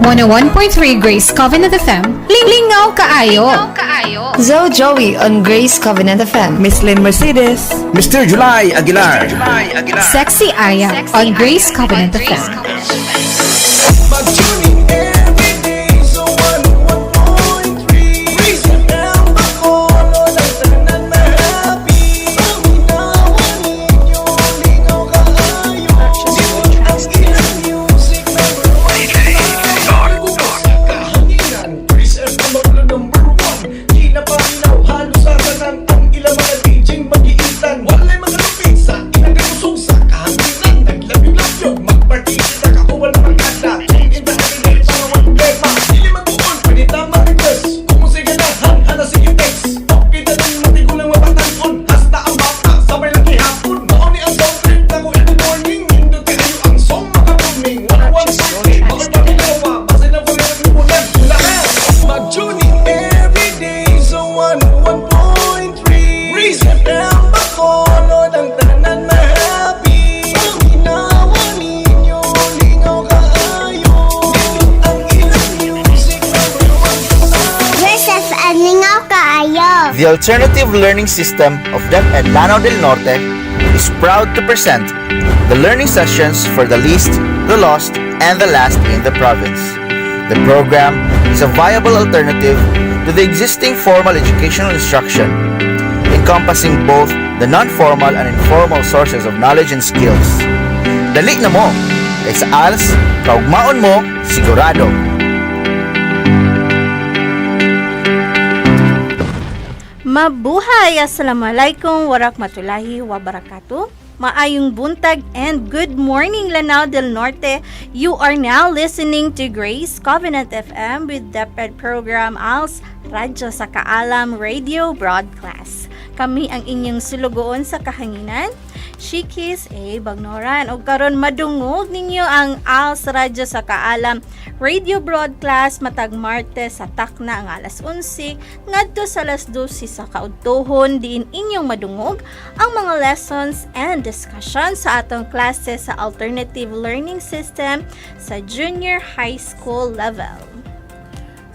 101.3 Grace Covenant FM. Lingaw kaayo. Zoe Joey on Grace Covenant FM. Miss Lynn Mercedes. Mr. July Aguilar. Sexy Aya on Grace Covenant FM. The alternative learning system of DepEd Lanao del Norte is proud to present the learning sessions for the least, the lost, and the last in the province. The program is a viable alternative to the existing formal educational instruction, encompassing both the non-formal and informal sources of knowledge and skills. Dali na mo! Kay sa ALS, kaugmaon mo, sigurado! Mabuhay! Assalamualaikum warahmatullahi wabarakatuh. Maayong buntag and good morning Lanao del Norte. You are now listening to Grace Covenant FM with DepEd program ALS Radyo sa Kaalam Radio Broadcast. Kami ang inyong sulugoon sa kahanginan. Shikis Bagnoran. O karon madungog ninyo ang ALS Radyo sa Kaalam Radio Broadcast matag Martes sa takna ang alas 11 ngadto sa alas 12 sa kaudtohon diin inyong madungog ang mga lessons and discussion sa atong klase sa alternative learning system sa junior high school level.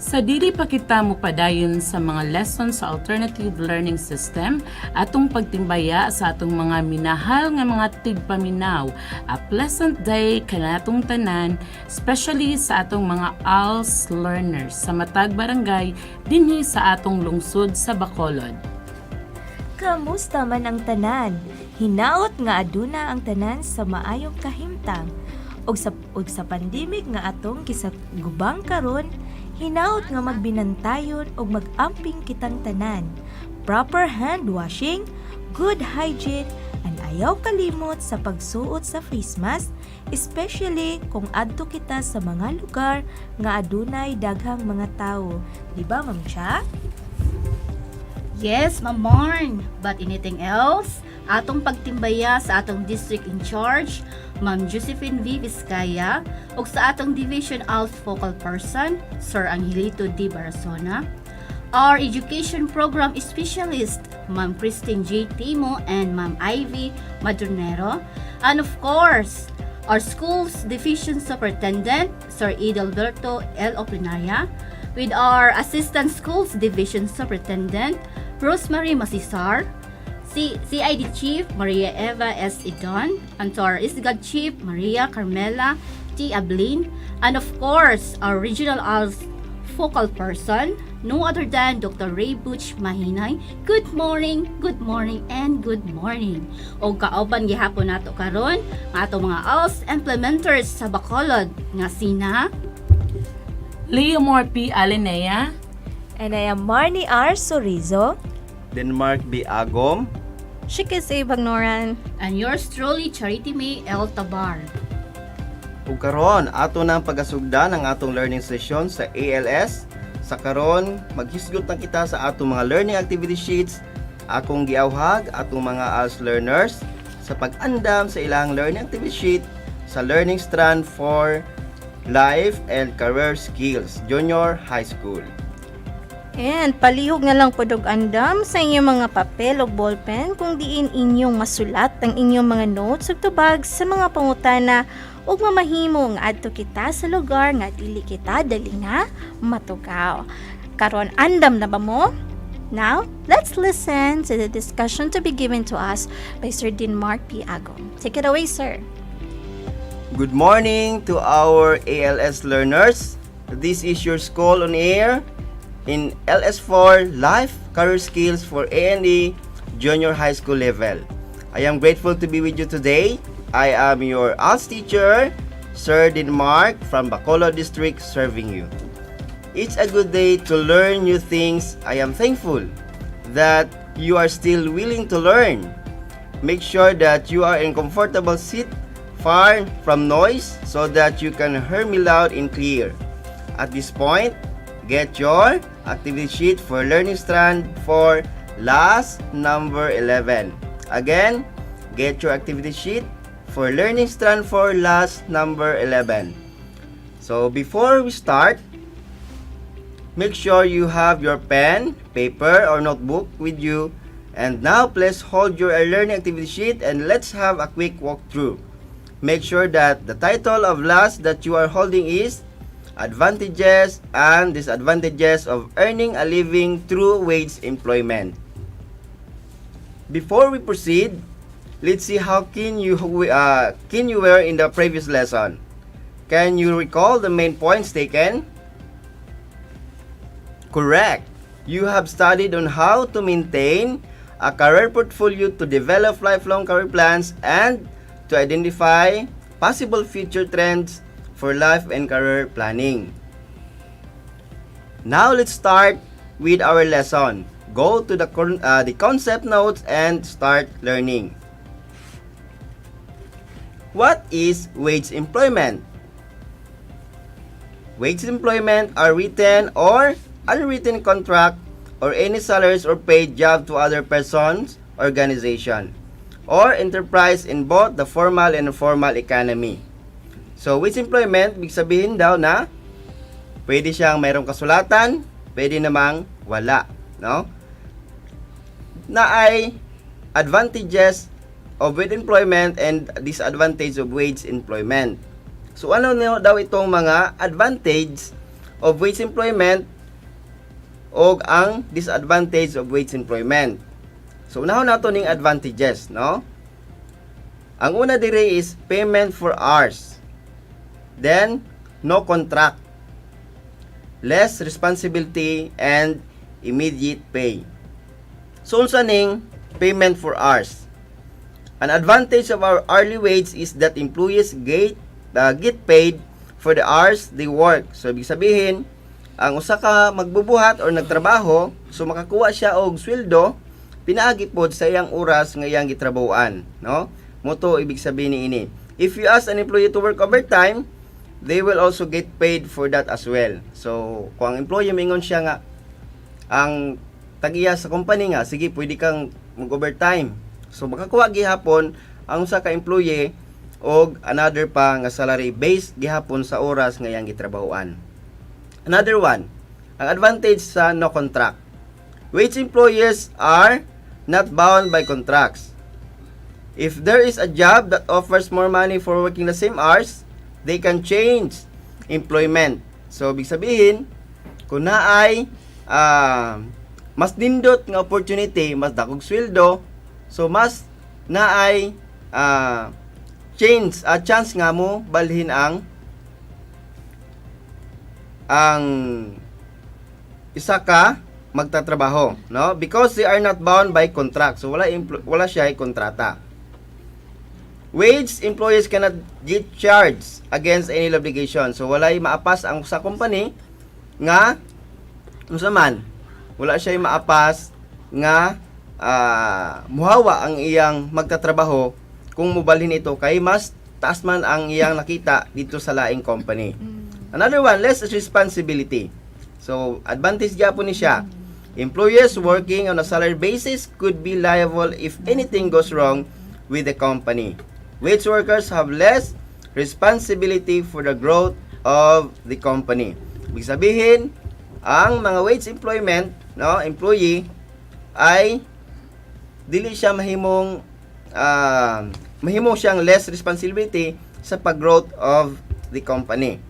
Sa dili pa kita mo padayon sa mga lessons sa alternative learning system, atong pagtimbaya sa atong mga minahal nga mga tigpaminaw. A pleasant day kanatong tanan, especially sa atong mga ALS learners sa matag barangay dinhi sa atong lungsod sa Bacolod. Kamusta man ang tanan? Hinaot nga aduna ang tanan sa maayong kahimtang. Og sa pandemic nga atong kisagubang karon, hinaot nga magbinantayon og mag-amping kitang tanan. Proper hand washing, good hygiene, and ayaw kalimot sa pagsuot sa face mask, especially kung adto kita sa mga lugar nga adunay daghang mga tawo. Di ba, Ma'am Cha? Yes, Ma'am Marn. But anything else? Atong pagtimbaya sa atong district in charge, Ma'am Josephine V. Vizcaya, ug sa atong division ALS focal person, Sir Angelito D. Barasona, our education program specialist, Ma'am Christine J. Timo and Ma'am Ivy Madronero, and of course, our school's division superintendent, Sir Idalberto L. Oplinaria, with our assistant schools division superintendent, Rosemary Masisar, CID Chief Maria Eva S. Idon, and to our ISGAD Chief Maria Carmela T. Ablin, and of course, our regional ALS focal person, no other than Dr. Ray Butch Mahinay. Good morning, and good morning. O kaoban gihapon nato karon nga ato mga ALS implementers sa Bacolod nga sina Leo Morpi Alinea, And I am Marnie R. Sorizo. Denmark B. Agom. Shikis Bagnoran. and yours truly, Charity May L. Tabar. Ug karon ato nang pagasugdan ang atong learning session sa ALS. Sa karon maghisgot na kita sa atong mga learning activity sheets. Akong giawhag atong mga ALS learners sa pag-andam sa ilang learning activity sheet sa learning strand for life and career skills junior high school. And palihog na lang pod og andam sa inyong mga papel o ballpen kung diin inyong masulat ang inyong mga notes ug tubag sa mga pangutana ug mamahimo nga adto kita sa lugar nga dili kita dali nga matugaw. Karon andam na ba mo? Now, let's listen to the discussion to be given to us by Sir Mark P. Agong. Take it away, sir. Good morning to our ALS learners. This is your school on air in LS4 Life Career Skills for A&E Junior High School level. I am grateful to be with you today. I am your ALS teacher, Sir Mark from Bacolod District, serving you. It's a good day to learn new things. I am thankful that you are still willing to learn. Make sure that you are in comfortable seat far from noise so that you can hear me loud and clear. At this point, get your activity sheet for learning strand for last number 11. Again, get your activity sheet for learning strand for last number 11. So before we start, make sure you have your pen, paper, or notebook with you. And now please hold your learning activity sheet and let's have a quick walkthrough. Make sure that the title of last that you are holding is Advantages and Disadvantages of Earning a Living Through Wage Employment. Before we proceed, let's see how keen you were in the previous lesson. Can you recall the main points taken? Correct. You have studied on how to maintain a career portfolio to develop lifelong career plans and to identify possible future trends for life and career planning. Now let's start with our lesson. Go to the concept notes and start learning. What is wage employment? Wage employment are written or unwritten contract or any salaries or paid job to other persons, organization, or enterprise in both the formal and informal economy. So, wage employment, big sabihin daw na pwede siyang mayroong kasulatan, pwede namang wala, no? Na ay advantages of wage employment and disadvantage of wage employment. So, ano daw itong mga advantage of wage employment o ang disadvantage of wage employment? So, unahon nato ning advantages, no? Ang una dire is payment for hours. Then, no contract. Less responsibility and immediate pay. So, unsa ning payment for hours? An advantage of our hourly wage is that employees get paid for the hours they work. So, ibig sabihin, ang usa ka magbubuhat or nagtrabaho, so makakuha siya og sweldo, pinaagi pod sa iyang oras nga iyang gitrabahoan, no? Moto ibig sabihin niini. If you ask an employee to work overtime, they will also get paid for that as well. So, kung ang employee mingon siya nga ang tagiya sa company nga, sige, pwede kang mag-overtime. So, makakuha gihapon ang usa ka employee og another pa nga salary based gihapon sa oras nga iyang gitrabahoan. Another one, ang advantage sa no contract. Wage employers are not bound by contracts. If there is a job that offers more money for working the same hours, they can change employment. So, ibig sabihin, kung naay mas nindot nga opportunity, mas dakog sweldo, so mas naay chance nga mo balhin ang isa ka magtatrabaho, no? Because they are not bound by contract. So wala siya ay kontrata. Wage employees cannot get charged against any obligation. So walay maapas ang sa company nga unsa man wala siya maapas nga muhawa ang iyang magtatrabaho kung mobalhin ito kay mas taas man ang iyang nakita dito sa laing company. Another one, less responsibility. So advantage gyapon ni siya. Employees working on a salary basis could be liable if anything goes wrong with the company. Wage workers have less responsibility for the growth of the company. Ibig sabihin, ang mga wage employment, no, employee ay dili siya mahimong mahimo siyang less responsibility sa pag-growth of the company.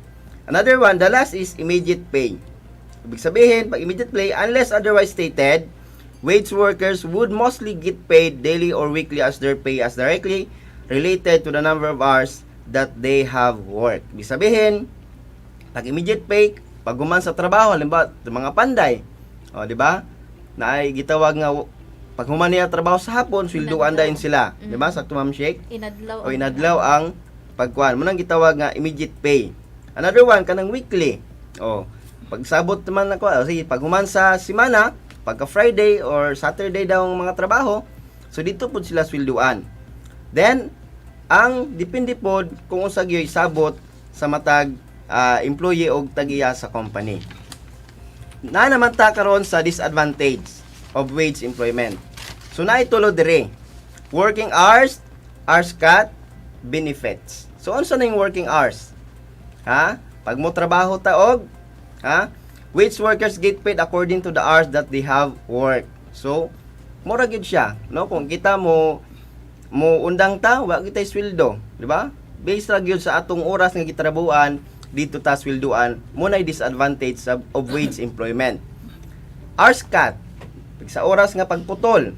Another one, the last is immediate pay. Ibig sabihin, pag immediate pay, unless otherwise stated, wage workers would mostly get paid daily or weekly as their pay as directly related to the number of hours that they have worked. Ibig sabihin, pag immediate pay, pag human sa trabaho, halimbawa, mga panday, di ba? Na ay gitawag nga pag human niya trabaho sa hapon, sweldoan dayon sila, di ba? Sa Ma'am Sheikh. Inadlaw ang pagkuan. Munang gitawag nga immediate pay. Another one kanang weekly. Pag sabot naman ako, sige, pag human sa semana, pagka Friday or Saturday daw ang mga trabaho, so dito po sila sweldoan. Then, ang depende po kung unsa gyoy sabot sa matag employee o tagiya sa company. Na naman ta karon sa disadvantage of wage employment. So naitulo dire. Working hours cut, benefits. So unsa na yung working hours? Pag mo trabaho taog, wage workers get paid according to the hours that they have worked. So mura gyud siya, no? Kung kita mo undang ta, wa kita sweldo, di ba? Based ra gyud sa atong oras nga gitrabuhan, dito ta sweldoan, mo na disadvantage of wage employment. Hours cut, sa oras nga pagputol.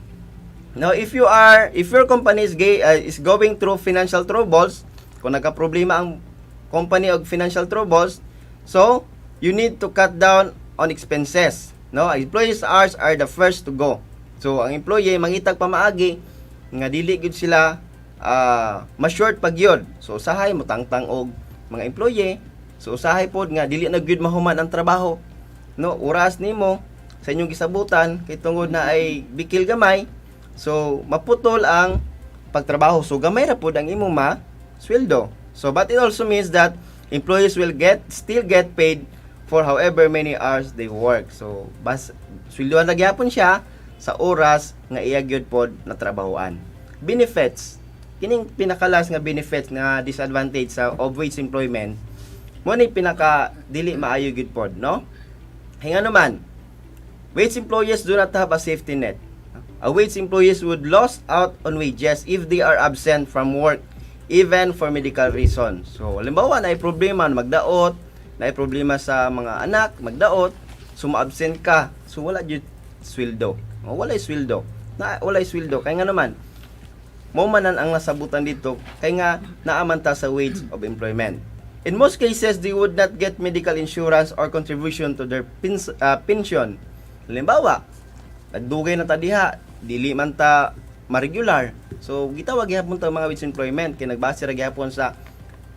Now, if your company is going through financial troubles, kung nagka-problema ang company og financial troubles, so you need to cut down on expenses. No, employees' hours are the first to go. So ang employee mangitag pamaagi nga dili gid sila ma-short pag yun. So usahay mo tangtang og mga employee. So usahay pod nga dili na gyud mahuman ang trabaho. No, oras nimo sa inyong gisabutan kay tungod na ay bikil gamay. So maputol ang pagtrabaho. So gamay ra pod ang imong sweldo. So but it also means that employees will still get paid for however many hours they work. So bas sweldoan na gyapon siya sa oras nga iya gyud pod na trabahoan. Benefits. Kining pinakalas nga benefits nga disadvantage sa of wage employment mo ni pinaka dili maayo gyud pod, no? Hinga naman, wage employees do not have a safety net. A wage employees would lose out on wages if they are absent from work even for medical reasons. So halimbawa na ay problema magdaot, na ay problema sa mga anak, magdaot, so ma-absent ka, so wala gyud sweldo. Wala sweldo. Wala sweldo kay nga naman mo manan ang nasabutan dito kay nga naaman ta sa wage of employment. In most cases, they would not get medical insurance or contribution to their pension. Halimbawa, nagdugay na ta diha, dili man ta ma-regular. So gitawag gyapon ta mga wage employment kay nagbase ra gyapon sa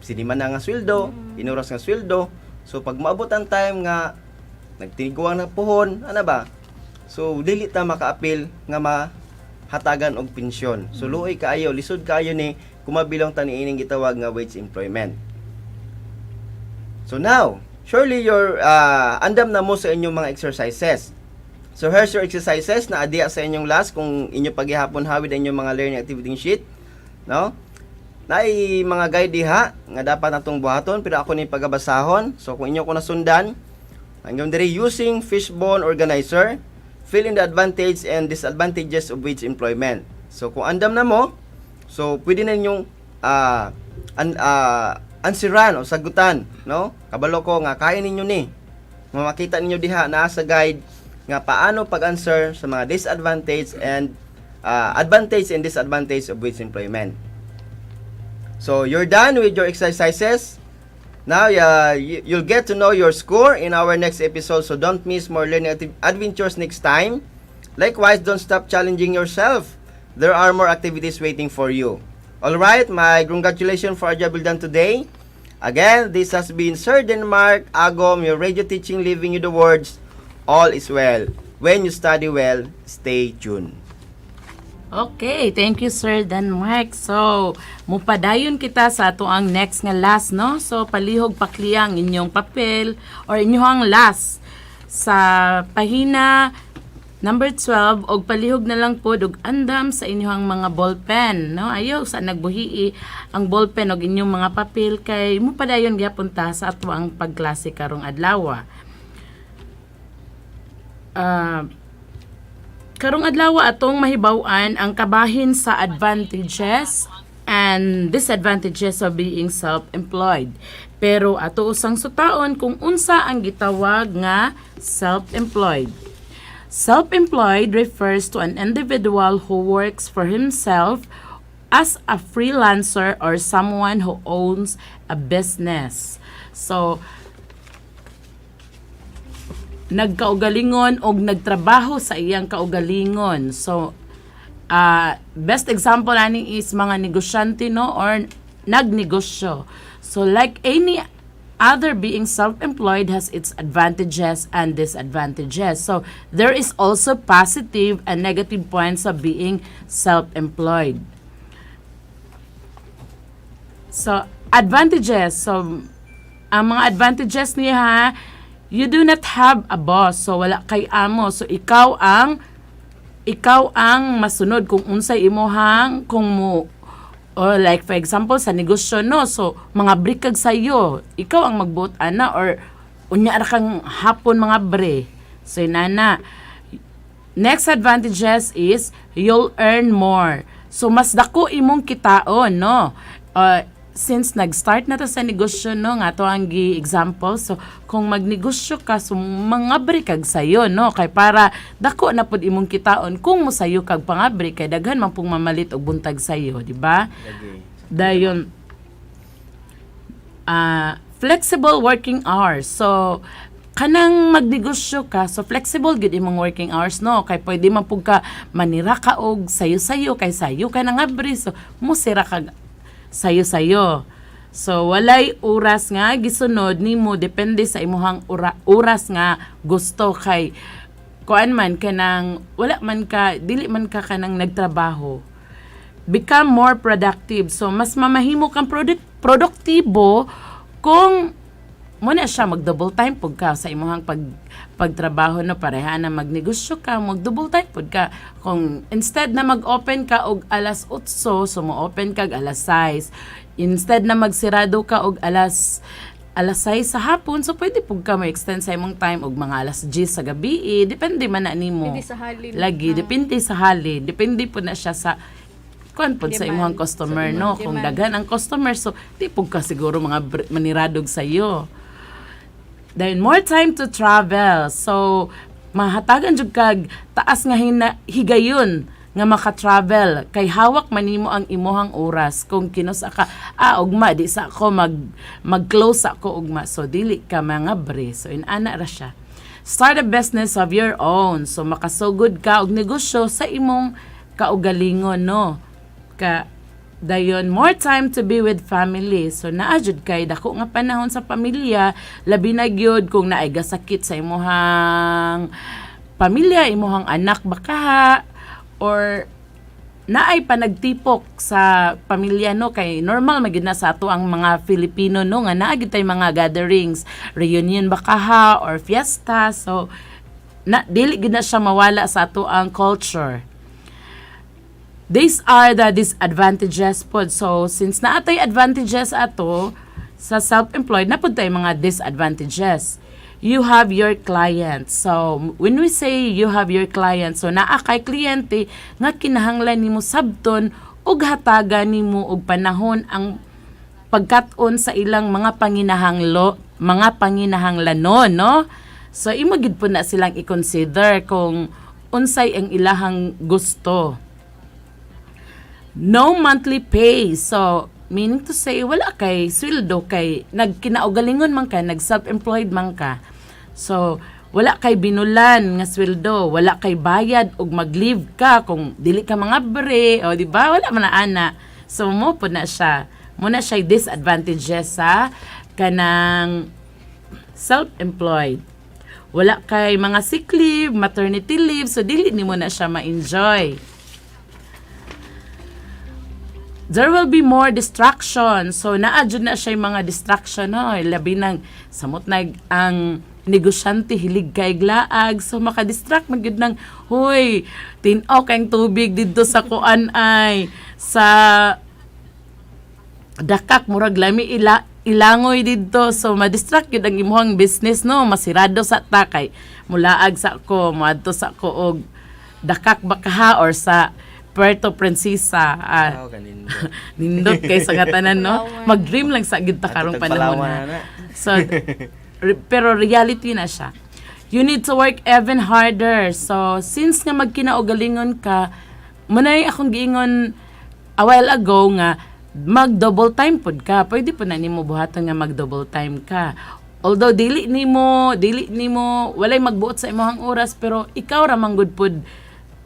siniman na nga sweldo, inuras nga sweldo. So pag maabot ang time nga nagtiniguang na puhon, ana ba? So dili ta maka-appeal nga mahatagan og pensyon. So luoy kaayo, lisod kaayo ni kumabilong ta niining gitawag nga wage employment. So now, surely you're andam na mo sa inyong mga exercises. So here's your exercises na adya sa inyong last kung inyo paghihapon hawid ang inyong mga learning activity sheet, no? Naay mga guide diha nga dapat natong buhaton pero ako ni pagabasahon. So kung inyo ko nasundan, hanggang diri using fishbone organizer, fill in the advantage and disadvantages of wage employment. So kung andam na mo, so pwede na ninyong ansiran o sagutan, no? Kabalo ko nga kaya ninyo ni. Makita ninyo diha na sa guide nga paano pag-answer sa mga disadvantage and advantage and disadvantage of wage employment. So you're done with your exercises. Now you'll get to know your score in our next episode, so don't miss more learning adventures next time. Likewise, don't stop challenging yourself. There are more activities waiting for you. Alright, my congratulations for our job well done today. Again, this has been Sir Denmark Agom, your radio teaching, leaving you the words, all is well. When you study well, stay tuned. Okay, thank you Sir Denmark. So, mupadayon kita sa ato ang next nga last, no? So, palihog pakliyang inyong papel or inyong last sa pahina number 12 og palihog na lang pod og andam sa inyong mga ballpen, no? Ayaw sa nagbuhii ang ballpen og inyong mga papel kay mupadayon gyapon ta sa ato ang pagklase karong adlaw. karong adlaw atong mahibaw-an ang kabahin sa advantages and disadvantages of being self-employed. Pero ato usang sutaon kung unsa ang gitawag nga self-employed. Self-employed refers to an individual who works for himself as a freelancer or someone who owns a business. So, nagkaugalingon o nagtrabaho sa iyang kaugalingon. So, best example ani is mga negosyante, no, or nagnegosyo. So, like any other, being self-employed has its advantages and disadvantages. So, there is also positive and negative points of being self-employed. So, advantages. So, ang mga advantages niya, you do not have a boss. So, wala kay amo. So, ikaw ang masunod kung unsay imohang, kung mo, or like for example, sa negosyo, no? So, mga break kag sayo. Ikaw ang magbuot, ana, or unya ra kang hapon mga bre. So, inana. Next advantages is, you'll earn more. So, mas dako imong kitaon, no? Since nag-start na to sa negosyo, no, nga to ang example. So, kung magnegosyo ka, so mangabri kag sayo, no, kay para dako na pud imong kitaon kung mo sayo kag pangabri, kay daghan man pong mamalit og buntag sayo, di ba? Dayon, flexible working hours. So, kanang magnegosyo ka, so flexible gid imong working hours, no, kay pwede man pug ka manira ka og sayo-sayo, kay sayo ka nangabri, so mo sira kag sayo-sayo. So, walay oras nga gisunod nimo, depende sa imuhang oras nga gusto, kay kuan man kanang wala man ka, dili man ka kanang nagtrabaho. Become more productive. So, mas mamahimo kang produktibo kung muna siya mag-double time pud ka sa imuhang pagtrabaho, no, pareha na magnegosyo ka, mag-double time pud ka. Kung instead na mag-open ka og alas 8, so mo-open kag alas 6. Instead na magsirado ka og alas 6 sa hapon, so pwede pud ka ma-extend sa imong time og mga alas 10 sa gabi. Depende man na nimo. Depende sa halin. Lagi, depende sa halin. Depende po na siya sa kuan pod sa imong customer, no. Kung daghan ang customer, so di pud ka siguro mga maniradog sa iyo. Then, more time to travel. So, mahatagan jud kag taas nga higayon nga maka-travel. Kay hawak manimo ang imuhang oras. Kung kinusa ka, ugma, di sa ako mag-close ako ugma. So, dili ka mga bre. So, inana ra siya. Start a business of your own. So, makasugod ka og negosyo sa imong kaugalingon, no? Dayon, more time to be with family. So, naajud kay dako nga panahon sa pamilya, labi na gyud kung naay gasakit sa imuhang pamilya, imuhang anak baka, or naay panagtipok sa pamilya, no, kay normal magid na sa ato ang mga Filipino, no, nga naa gyud tay mga gatherings, reunion baka or fiesta. So, dili gyud na siya mawala sa ato ang culture. These are the disadvantages po. So, since naatay advantages ato sa self-employed, napod tayo mga disadvantages. You have your clients. So, when we say you have your clients, so naa kay kliyente nga kinahanglan nimo sabton ug hatagan nimo og panahon ang pagkat-on sa ilang mga panginahanglanon, no? So, imo gid po na silang i-consider kung unsay ang ilahang gusto. No monthly pay. So, meaning to say, wala kay sweldo, kay nagkinaugalingon man ka, nag-self-employed man ka. So, wala kay binulan nga sweldo, wala kay bayad og mag-leave ka kung dili ka mga bre, o di ba? Wala man na ana. So, mo po na siya. Muna siya disadvantages sa kanang self-employed. Wala kay mga sick leave, maternity leave, so dili nimo na siya ma-enjoy. There will be more distraction. So, naadjud na siya yung mga distraction, no? Labi ng samot na ang negosyante, hilig kay glaag. So, makadistract na gud ng, huy, tinaw kayong tubig dito sa kuan ay, sa dakak, murag lami ilangoy didto, so ma-distract yun ang imuhang business, no, masirado sa takay, mulaag sa ko, moadto sa ko og Dakak Bakaha or sa Puerto Princesa. Nindot kay sa katanan, no, mag-dream lang sa gid ta karong panahon na. So pero reality na siya. You need to work even harder. So since nga magkinaugalingon ka, manay akong giingon a while ago nga mag-double time pod ka. Pwede po na nimo buhaton nga mag-double time ka. Although dili nimo walay magbuot sa imong oras, pero ikaw ra man gud pod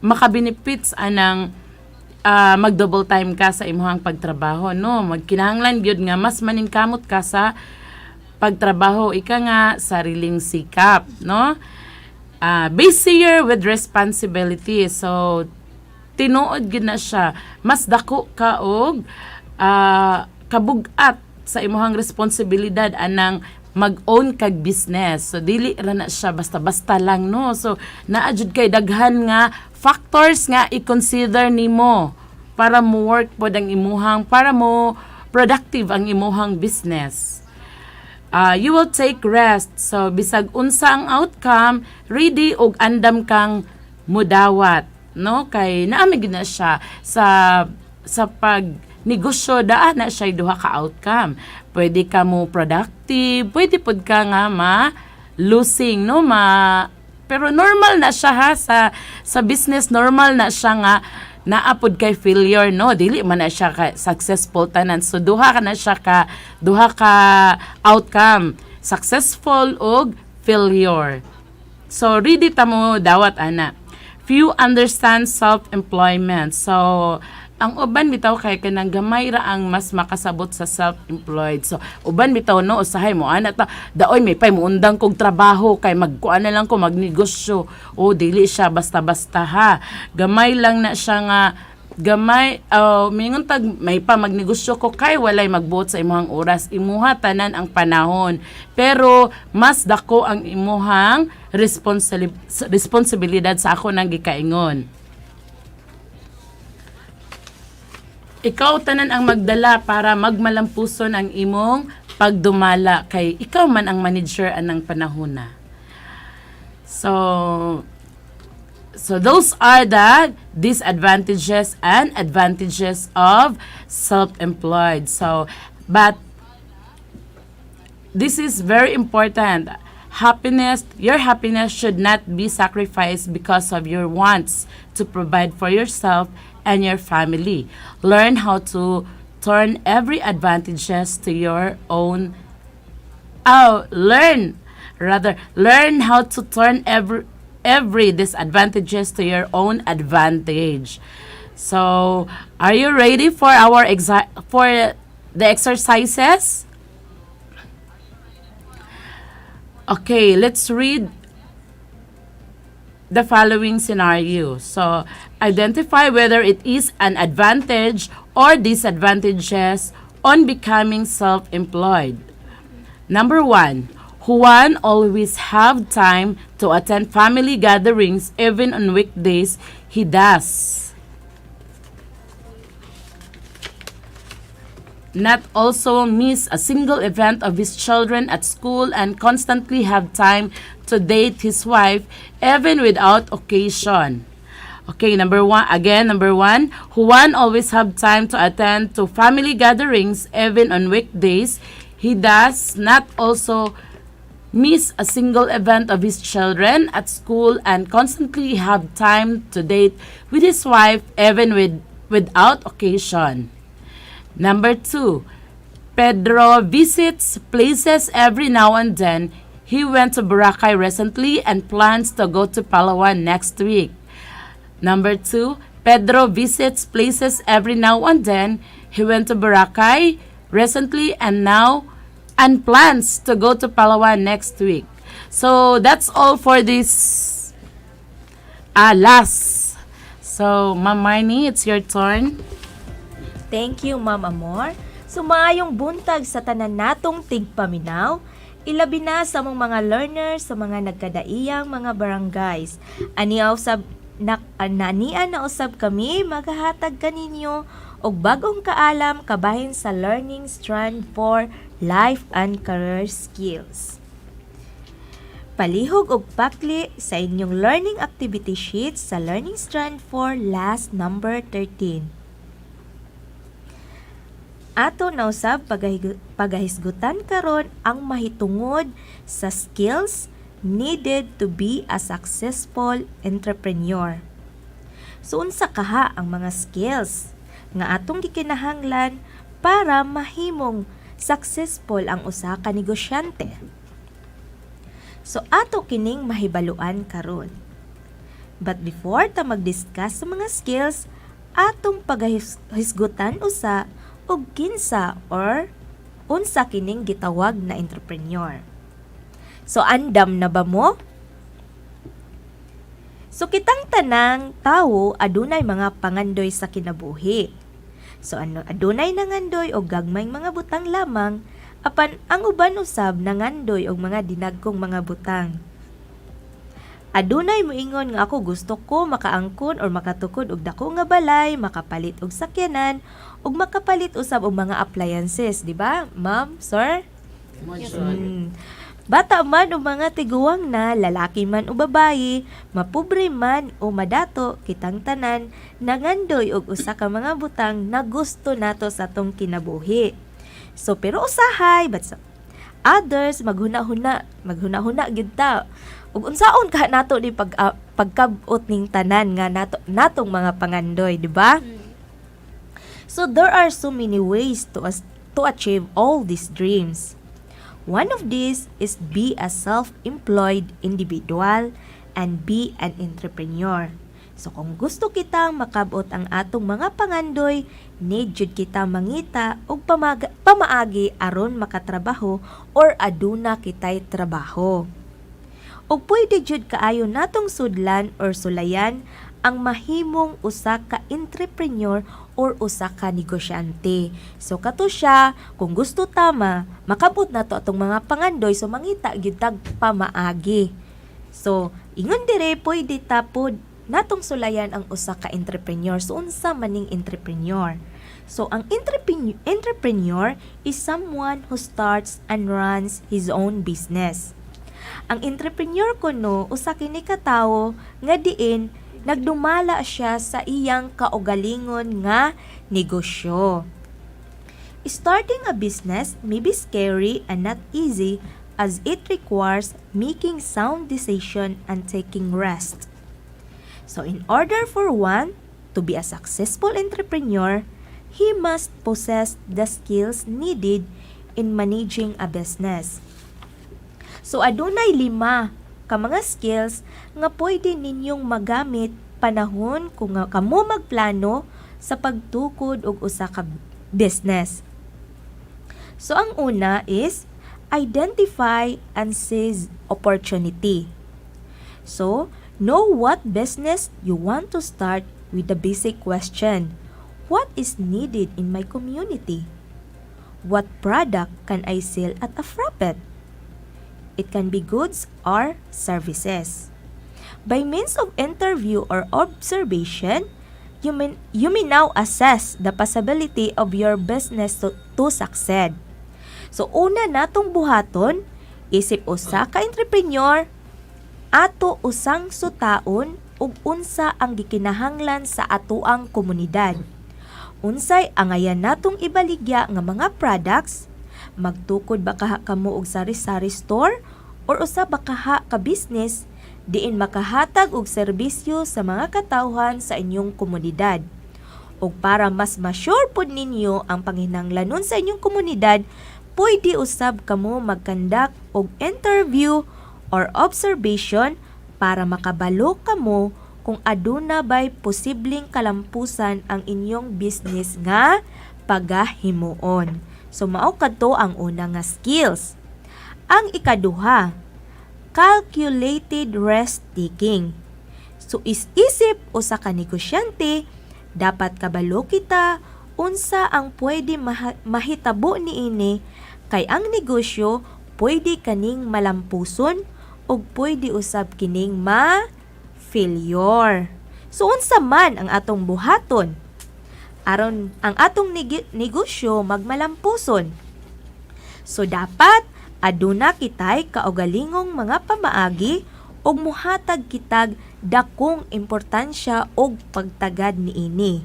maka-benefits anang mag-double time ka sa imong pagtrabaho, no. Magkinahanglan gyud nga mas maningkamot ka sa pagtrabaho, ika nga sariling sikap, no. Busier with responsibility. So tinuod gid na siya, mas dako ka og kabug-at sa imong responsibilidad anang mag-own kag business. So dili ra na siya basta-basta lang, no. So naa jud kay daghan nga factors nga i-consider nimo para mo work pod ang imuhang, para mo productive ang imuhang business. You will take rest. So bisag unsa ang outcome, ready og andam kang mudawat, no, kay naami gid na siya sa pag negosyo, daan na siya duha ka outcome. Pwede ka mo productive, pwede pod ka nga losing, no, pero normal na siya ha sa business, normal na siya nga naapod kay failure, no, dili man na siya ka successful tanan. So duha ka outcome, successful og failure. So ready ta mo dawat ana. Few understand self-employment. So ang uban bitaw kay kanang gamay ra ang mas makasabot sa self-employed. So uban bitaw, no, usahay mo ana ta daoy may pay muundang kog trabaho kay magkuan na lang ko magnegosyo. O dili siya basta-basta ha. Gamay lang na siya nga mingon tag may pa magnegosyo ko kay walay magbuot sa imong oras, imuha tanan ang panahon. Pero mas dako ang imuhang responsibilidad sa ako nang gikaingon. Ikaw tanan ang magdala para magmalampuson ang imong pagdumala, kay ikaw man ang manager anang panahona. So those are the disadvantages and advantages of self-employed. So but this is very important. Your happiness should not be sacrificed because of your wants to provide for yourself and your family. Learn how to turn every advantages to your own. Learn how to turn every disadvantages to your own advantage. So, are you ready for for the exercises? Okay, let's read the following scenario. So, identify whether it is an advantage or disadvantages on becoming self-employed. Number 1, Juan always have time to attend family gatherings even on weekdays. He does not also miss a single event of his children at school and constantly have time to date his wife even without occasion. Okay, number 1, Juan always have time to attend to family gatherings even on weekdays. He does not also miss a single event of his children at school and constantly have time to date with his wife even without occasion. Number 2, Pedro visits places every now and then. He went to Boracay recently and plans to go to Palawan next week. Number 2, Pedro visits places every now and then. He went to Boracay recently and plans to go to Palawan next week. So that's all for this last. So, Ma'am Marnie, it's your turn. Thank you, Ma'am Amor. Sumayong buntag sa tanan natong tigpaminaw, ilabi na sa mga learners sa mga nagkadaiyang mga barangays. Anian na usab kami maghahatag kaninyo ug bagong kaalam kabahin sa learning strand for life and career skills. Palihog og pakli sa inyong learning activity sheets sa learning strand for last number 13. Ato na usab pagahisgutan karon ang mahitungod sa skills needed to be a successful entrepreneur. So unsa kaha ang mga skills nga atong gikinahanglan para mahimong successful ang usa ka negosyante? So ato kining mahibaluan karon. But before ta mag-discuss sa mga skills, atong pagahisgutan usa og kinsa or unsa kining gitawag na entrepreneur. So andam na ba mo? So kitang tanang tawo adunay mga pangandoy sa kinabuhi. So adunay nangandoy og gagmayng mga butang lamang, apan ang uban usab nangandoy og mga dinagkong mga butang. Adunay moingon nga ako gusto ko makaangkon or makatukod og dako nga balay, makapalit og sakyanan, ug makapalit usab og mga appliances, di ba? Ma'am, sir? Bata man o mga tiguwang na, lalaki man o babayi, mapobre man o madato, kitang tanan, nangandoy og usa ka mga butang na gusto nato sa tong kinabuhi. So pero usahay, but sa others maghuna-huna gyud ta. Ug unsaon ka nato di pagkabot ning tanan nga natong mga pangandoy, di ba? So there are so many ways to achieve all these dreams. One of these is be a self-employed individual and be an entrepreneur. So kung gusto kitang makabot ang atong mga pangandoy, need jud kita mangita og pamaagi aron makatrabaho or aduna kitay trabaho. O pwede jud kaayo natong sudlan or sulayan ang mahimong usa ka entrepreneur or usa ka negosyante. So kato siya, kung gusto tama, makabot na to atong mga pangandoy, so mangita gyud tag pamaagi. So ingon dire pwede tapod natong sulayan ang usa ka entrepreneur. So unsa maning entrepreneur? So ang entrepreneur is someone who starts and runs his own business. Ang entrepreneur kuno usa kini ka tawo nga diin nagdumala siya sa iyang kaugalingon nga negosyo. Starting a business may be scary and not easy as it requires making sound decision and taking rest. So in order for one to be a successful entrepreneur, he must possess the skills needed in managing a business. So adunay 5 ka mga skills nga pwede ninyong magamit panahon kung kamo magplano sa pagtukod og usa ka business. So ang una is identify and seize opportunity. So know what business you want to start with the basic question: what is needed in my community? What product can I sell at a profit? It can be goods or services. By means of interview or observation, you may now assess the possibility of your business to succeed. So una natong buhaton, isip usa ka entrepreneur, ato usang sutaon ug unsa ang gikinahanglan sa atoang komunidad. Unsay angayan natong ibaligya nga mga products? Magtukod ba kaha kamo og sari-sari store or usa ba kaha ka business diin makahatag og serbisyo sa mga katawhan sa inyong komunidad? Og para mas ma-sure pod ninyo ang panginahanglanon sa inyong komunidad, pwede usab kamo magkandak og interview or observation para makabalo kamo kung aduna ba'y posibleng kalampusan ang inyong business nga pagahimuon. So mao kadto ang una nga skills. Ang ikaduha, calculated risk taking. So isip usa ka negosyante, dapat kabalo kita unsa ang pwede mahitabo niini kay ang negosyo pwede kaning malampuson o pwede usab kining ma-failure. So unsa man ang atong buhaton? aron ang atong negosyo magmalampuson. So dapat aduna kitay kaugalingong mga pamaagi ug muhatag kitag dakong importansya og pagtagad niini.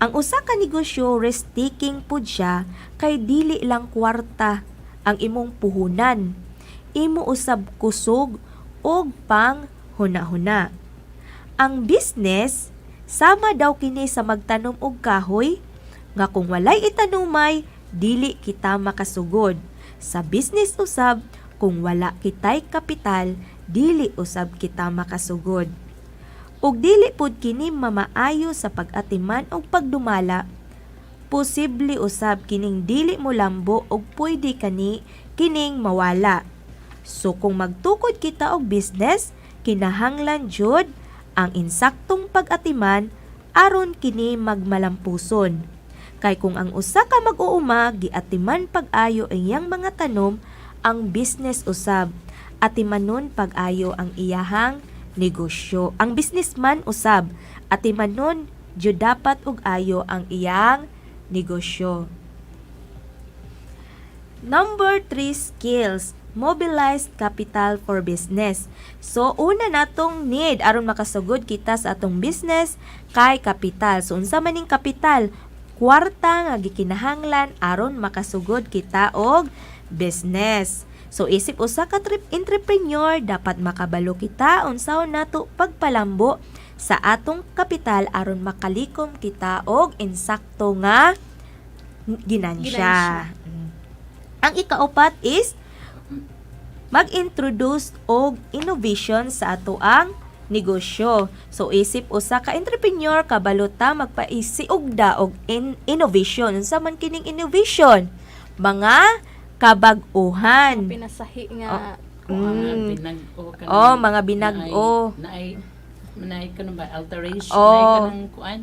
Ang usa ka negosyo risk-taking pud siya kay dili lang kwarta ang imong puhunan. Imo usab kusog og pang huna-huna. Ang business sama daw kini sa magtanom og kahoy nga kung walay itanumay dili kita makasugod. Sa business usab kung wala kitay kapital dili usab kita makasugod. Ug dili pud kini mamaayo sa pag-atiman og pagdumala. Posible usab kining dili mo lambo og pwede kining mawala. So kung magtukod kita og business, kinahanglan jud ang insaktong pag-atiman aron kini magmalampuson. Kay kung ang usa ka mag-uuma giatiman pag-ayo iyang mga tanom, ang business usab atimanon pag-ayo ang iyahang negosyo. Ang businessman usab atimanon jud dapat og ayo ang iyang negosyo. Number 3 skills, mobilized capital for business. So, una natong need aron makasugod kita sa atong business kay kapital. So, unsa man ning kapital? Kwarta nga gikinahanglan aron makasugod kita og business. So, isip usa ka entrepreneur, dapat makabalo kita unsaon nato pagpalambo sa atong kapital aron makalikom kita og insakto nga ginansya. Ang ikaupat is mag-introduce og innovation sa ato ang negosyo. So isip usa ka entrepreneur kabalo ta magpaisiugda og innovation. Unsa man kining innovation? Mga kabag-uhan. Pinasahi nga. Mga binag-o. Naay ka ba alteration, Oh. naay ka ng kuan.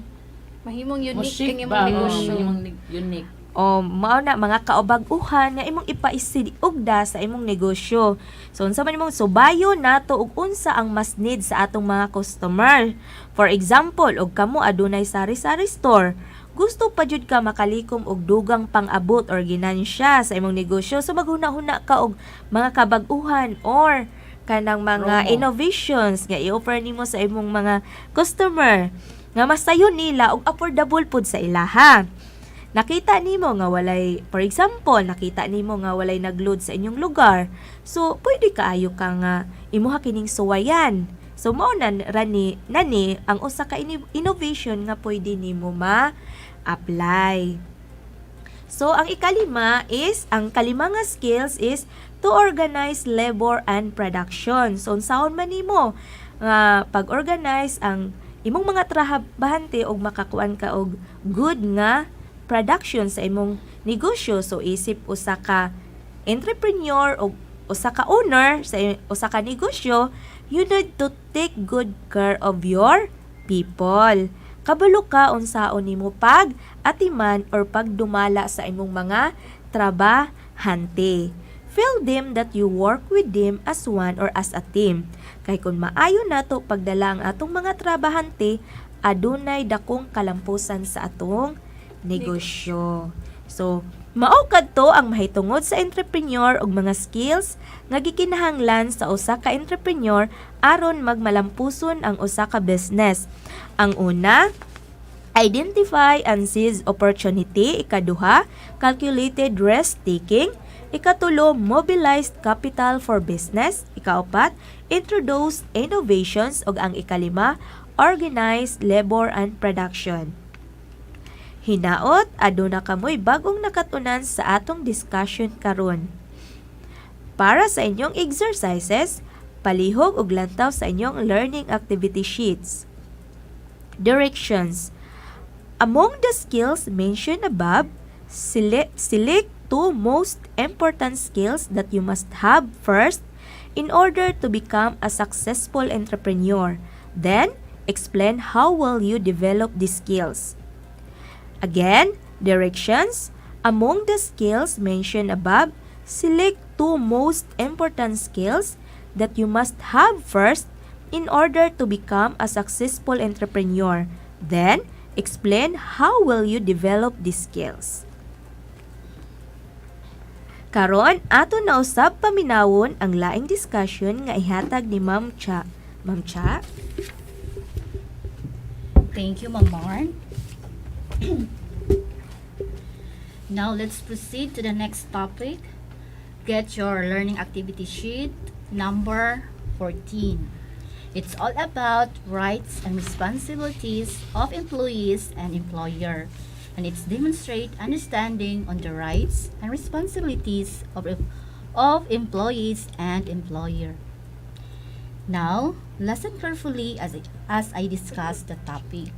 Mahimong unique Musik kang ba? imong negosyo. Mahimong unique. Mao na mga kaobag-uhan nga imong ipaisiugda sa imong negosyo. So unsa man imong subayo nato og unsa ang mas need sa atong mga customer. For example, og kamo adunay sari-sari store, gusto pa jud ka makalikom og dugang pang-abot or ginansya sa imong negosyo, so maghuna-huna ka og mga kabag-uhan or kanang mga Promo. innovations nga i-offer nimo sa imong mga customer nga masayon nila og affordable pud sa ilaha. Nakita nimo nga walay, for example, nakita nimo nga walay nagload sa inyong lugar. So, pwede kaayo ka nga imuha kining suwayan. So, mao nani ang usa ka innovation nga pwede nimo ma-apply. So, ang ang kalima nga skills is to organize labor and production. So, unsaon man nimo nga pag-organize ang imong mga trabahante og makakuan ka og good nga production sa imong negosyo. So isip usa ka entrepreneur o usa ka owner sa usa ka negosyo, you need to take good care of your people. Kabalo ka unsaon nimo pag-atiman or pagdumala sa imong mga trabahante. Feel them that you work with them as one or as a team. Kay kung maayo nato pagdala ang atong mga trabahante, adunay dakong kalampusan sa atong negosyo. So, mao kadto ang mahitungod sa entrepreneur og mga skills nga gikinahanglan sa usa ka entrepreneur aron magmalampuson ang usa ka business. Ang una, identify and seize opportunity. Ikaduha, calculated risk taking. Ikatulo, mobilized capital for business. Ikaapat, introduce innovations. Ug ang ikalima, organized labor and production. Hinaot, aduna kamoy bagong nakatunan sa atong discussion karon. Para sa inyong exercises, palihog og lantaw sa inyong learning activity sheets. Directions. Among the skills mentioned above, select two most important skills that you must have first in order to become a successful entrepreneur. Then, explain how will you develop these skills. Again, directions. Among the skills mentioned above, select two most important skills that you must have first in order to become a successful entrepreneur. Then, Explain how will you develop these skills. Karon, ato na usab paminawon ang laing discussion nga ihatag ni Ma'am Cha. Ma'am Cha? Thank you, Ma'am Marn. Now, let's proceed to the next topic. Get your learning activity sheet number 14. It's all about rights and responsibilities of employees and employer, and it's demonstrate understanding on the rights and responsibilities of employees and employer. Now, listen carefully as I discuss the topic.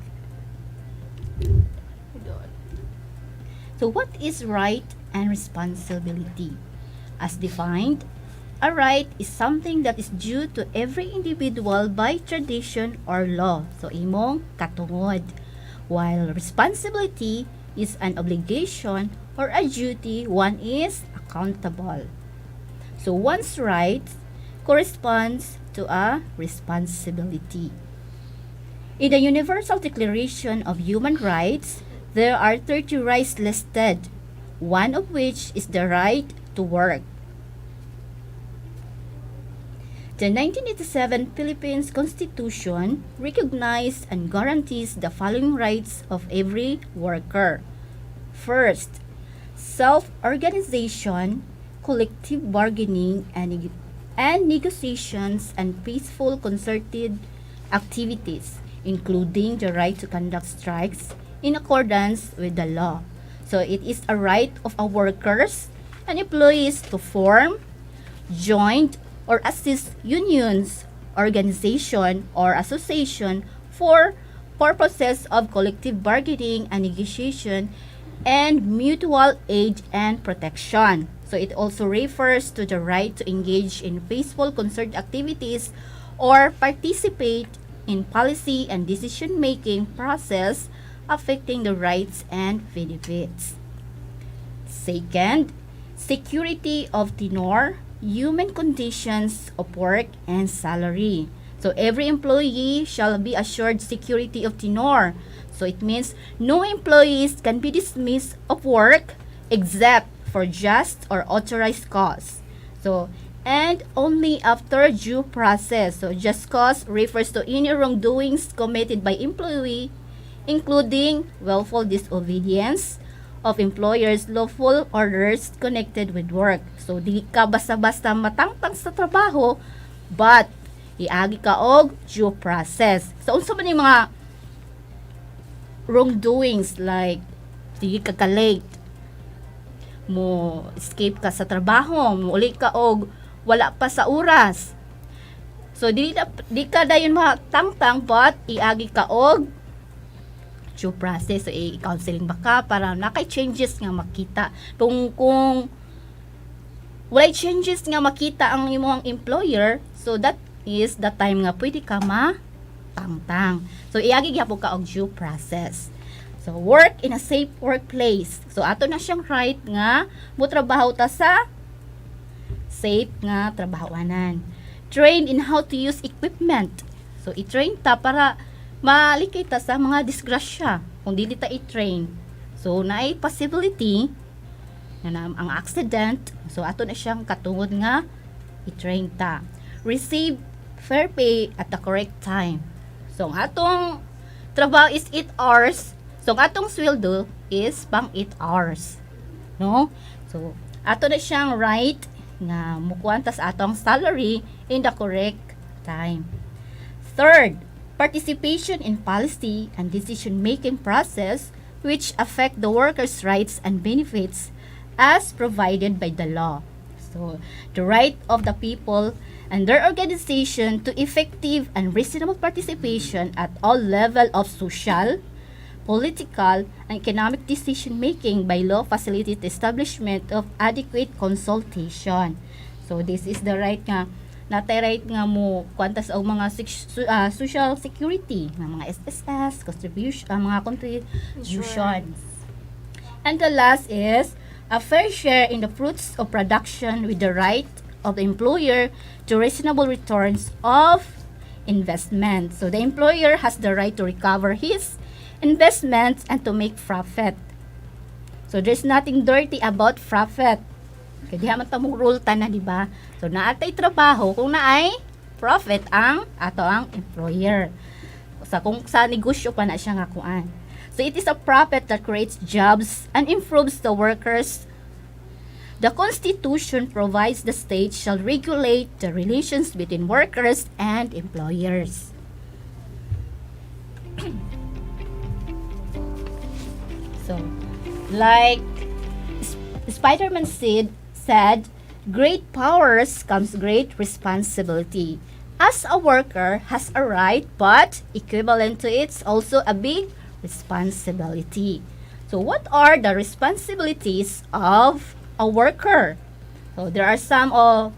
So, what is right and responsibility? As defined, a right is something that is due to every individual by tradition or law. So, imong katungod. While responsibility is an obligation or a duty one is accountable. So, one's right corresponds to a responsibility. In the Universal Declaration of Human Rights, there are 30 rights listed, one of which is the right to work. The 1987 Philippines Constitution recognized and guarantees the following rights of every worker. First, self-organization, collective bargaining, and negotiations and peaceful concerted activities, including the right to conduct strikes in accordance with the law. So it is a right of our workers and employees to form, join, or assist unions, organization, or association for purposes of collective bargaining and negotiation and mutual aid and protection. So it also refers to the right to engage in peaceful concerted activities or participate in policy and decision-making process affecting the rights and benefits. Second, security of tenure, human conditions of work, and salary. So every employee shall be assured security of tenure. So it means no employees can be dismissed of work except for just or authorized cause. So, and only after due process. So just cause refers to any wrongdoings committed by employee, including willful disobedience of employers' lawful orders connected with work. So, di ka basta-basta matangtang sa trabaho, but iagi ka og due process. So, unsa man yung mga wrongdoings like di ka late, mo escape ka sa trabaho, mo uli ka og wala pa sa oras. So, di ka dayon matangtang, but iagi ka og due process. So, i-counseling ba ka para nakay changes nga makita. Kung walay changes nga makita ang imong employer, so that is the time nga pwede ka matangtang. So, iagi gyapon ka og due process. So, work in a safe workplace. So, ato na siyang right nga mo trabaho ta sa safe nga trabahoanan. Train in how to use equipment. So, i-train ta para malikay ta sa mga disgrasya kung dili ta i-train. So, naay possibility na ang accident. So, ato na siyang katungod nga i-train ta. Receive fair pay at the correct time. So, ang atong trabaho is 8 hours. So, ang atong sweldo is pang 8 hours. No? So, ato na siyang right nga mukuan ta sa atong salary in the correct time. Third, participation in policy and decision-making process which affect the workers' rights and benefits as provided by the law. So, the right of the people and their organization to effective and reasonable participation at all level of social, political, and economic decision-making by law facilitates the establishment of adequate consultation. So, this is the right nga natay right nga mo kwantas og mga social security nga mga SSS, contribution, mga contributions. And the last is a fair share in the fruits of production with the right of the employer to reasonable returns of investment. So the employer has the right to recover his investments, and to make profit. So there's nothing dirty about profit. Kaya di man tamong rule ta na, di ba? So naatay trabaho kung naay profit ang ato ang employer. Kung sa negosyo pa na siya nga kuan. So it is a profit that creates jobs and improves the workers. The Constitution provides the state shall regulate the relations between workers and employers. So, like Spider-Man said, great powers comes great responsibility. As a worker has a right, but equivalent to it's also a big responsibility. So what are the responsibilities of a worker? So there are some of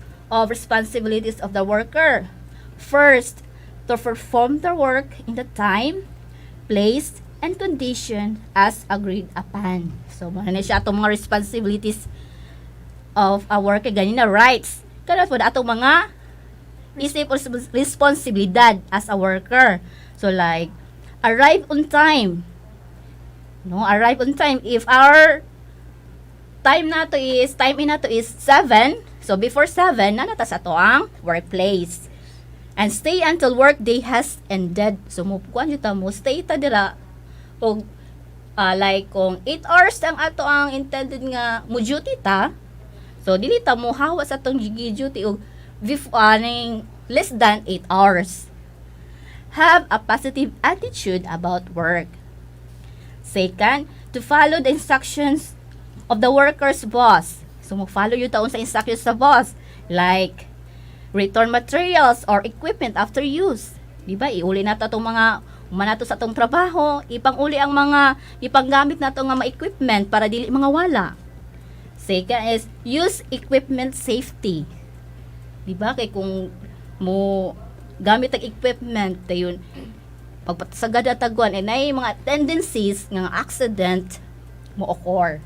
responsibilities of the worker. First, to perform the work in the time, place, and condition as agreed upon. So muna na siya atong mga responsibilities of a worker. Ganina rights. Kada po atong mga isip responsibilidad as a worker. So like, arrive on time. No, arrive on time. If our time in nato is 7, so before 7, nanata sa to ang workplace. And stay until work day has ended. So, kuan juta mo, stay ta dira. O, like, kung 8 hours ang ato ang intended nga mo duty ta, so, dili ta mo hawa sa tong duty o less than 8 hours. Have a positive attitude about work. Second, to follow the instructions of the worker's boss. So, mag-follow yung taon sa instructions sa boss. Like, return materials or equipment after use. Diba? Iuli na ito itong mga umanato sa itong trabaho. Ipang-uli ang mga ipanggamit na itong mga equipment para dili mga wala. Second is, use equipment safety. Diba? Kaya kung mo gamit ang equipment, yun, pagpatasagad at taguan, ay mga tendencies ng accident mo occur.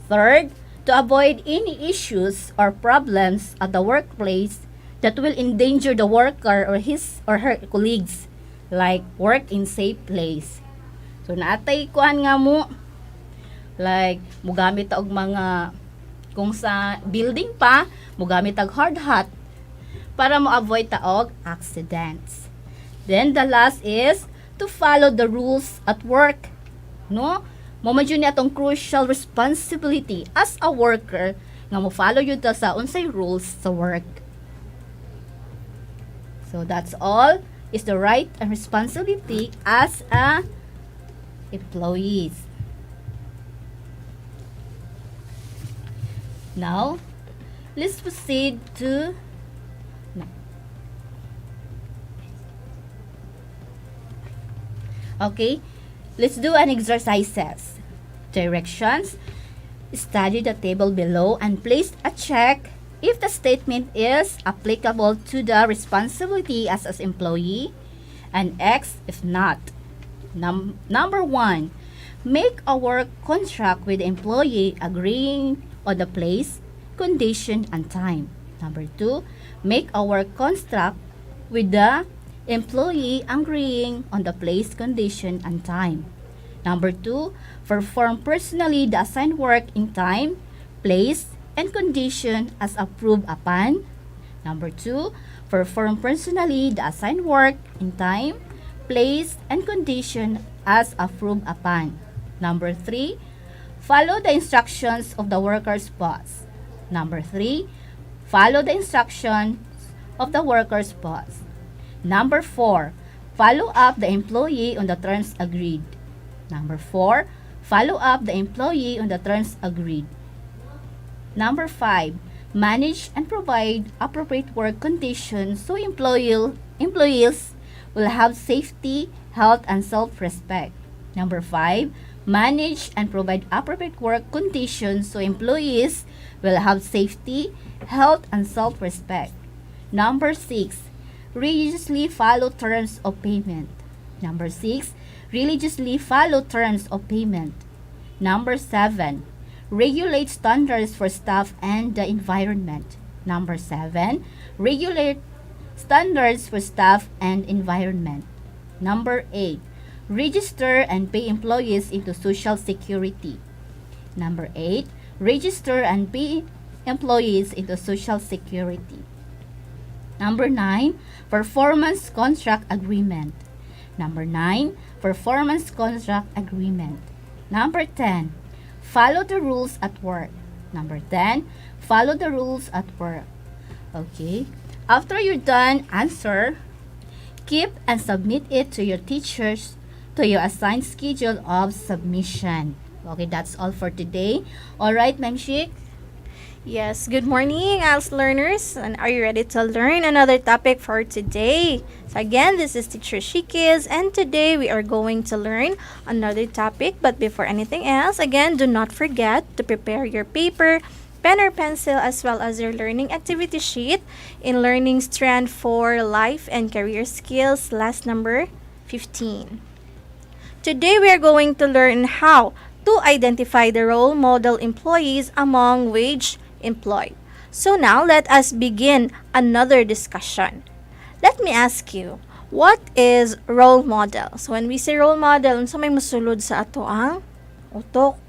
Third, to avoid any issues or problems at the workplace that will endanger the worker or his or her colleagues, like work in safe place. So naatay kuan nga mo, like mugamit ta og mga kung sa building pa, mugamit tag hard hat para mo avoid ta og accidents. Then the last is to follow the rules at work. No? Mo man yun atong crucial responsibility as a worker nga mo follow yun ta sa unsay rules sa work. So that's all is the right and responsibility as a employees. Now, let's proceed to okay, let's do an exercises. Directions. Study the table below and place a check if the statement is applicable to the responsibility as an employee, and X if not. Number 1. Make a work contract with the employee agreeing on the place, condition, and time. Number 2. Make a work contract with the employee agreeing on the place, condition, and time. Number 2, perform personally the assigned work in time, place, and condition as approved upon. Number 2, perform personally the assigned work in time, place, and condition as approved upon. Number 3, follow the instructions of the worker's boss. Number 3, follow the instructions of the worker's boss. Number 4, follow up the employee on the terms agreed. Number 4, follow up the employee on the terms agreed. Number 5, manage and provide appropriate work conditions so employees will have safety, health, and self-respect. Number 5, manage and provide appropriate work conditions so employees will have safety, health, and self-respect. Number 6, religiously follow terms of payment. Number 6, religiously follow terms of payment. Number 7, regulate standards for staff and the environment. Number 7, regulate standards for staff and environment. Number 8, register and pay employees into Social Security. Number 8, register and pay employees into Social Security. Number 9, performance contract agreement. Number 9, performance contract agreement. Number 10, follow the rules at work. Number 10, follow the rules at work. Okay. After you're done, answer. Keep and submit it to your teachers to your assigned schedule of submission. Okay, that's all for today. All right, Ma'am Shik? Yes, good morning, ALS learners. And are you ready to learn another topic for today? So again, this is Teacher Shikis, and today we are going to learn another topic. But before anything else, again, do not forget to prepare your paper, pen or pencil, as well as your learning activity sheet in Learning Strand 4 Life and Career Skills, last number 15. Today we are going to learn how to identify the role model employees among wage employed. So now let us begin another discussion. Let me ask you, what is role model? So when we say role model, unsa may musulod sa ato ang utok?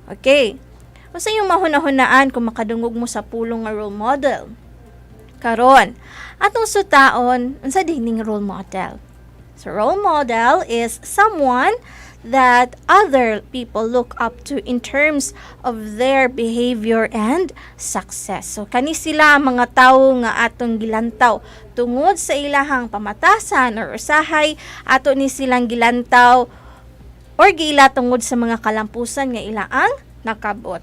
Okay. Unsa yung mahuna-hunaan kung makadungog mo sa pulong nga role model? Karon, atong sutaon, unsa dining role model? So role model is someone that other people look up to in terms of their behavior and success. So kani sila ang mga tawo nga atong gilantaw tungod sa ilahang pamatasan or usahay, ato ni silang gilantaw or giila tungod sa mga kalampusan nga ilaang nakabot.